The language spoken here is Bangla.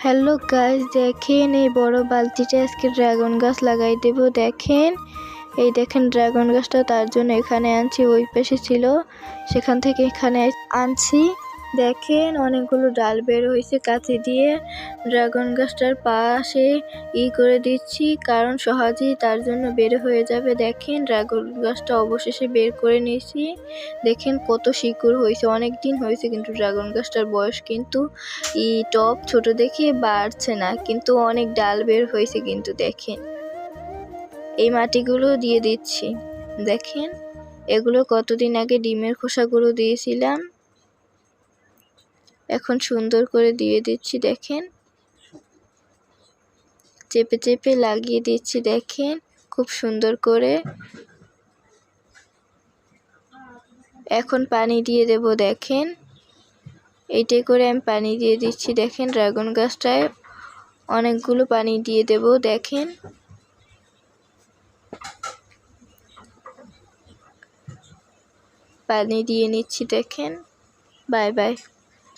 হ্যালো গাইস, দেখেন এই বড় বালতিতে আজকে ড্রাগন গাছ লাগাই দেব। দেখেন ড্রাগন গাছটা তার জন্য এখানে আনছি, ওই পাশে ছিল সেখান থেকে এখানে আনছি। দেখেন অনেকগুলো ডাল বের হয়েছে কাছে দিয়ে। ড্রাগন গাছটার পাশে করে দিচ্ছি, কারণ সহজেই তার জন্য বের হয়ে যাবে। দেখেন ড্রাগন গাছটা অবশেষে বের করে নিয়েছি। দেখেন কত শিকড় হয়েছে, অনেক দিন হয়েছে, কিন্তু ড্রাগন গাছটার বয়স কিন্তু টপ ছোট দেখে বাড়ছে না, কিন্তু অনেক ডাল বের হয়েছে। কিন্তু দেখেন এই মাটিগুলো দিয়ে দিচ্ছি। দেখেন এগুলো কতদিন আগে ডিমের খোসাগুলো দিয়েছিলাম, এখন সুন্দর করে দিয়ে দিচ্ছি। দেখেন চেপে চেপে লাগিয়ে দিচ্ছি। দেখেন খুব সুন্দর করে। এখন পানি দিয়ে দেব। দেখেন এইটাই করে আমি পানি দিয়ে দিচ্ছি। দেখেন ড্রাগন গাছটায় অনেকগুলো পানি দিয়ে দেব। দেখেন পানি দিয়ে নিচ্ছি। দেখেন বাই বাই।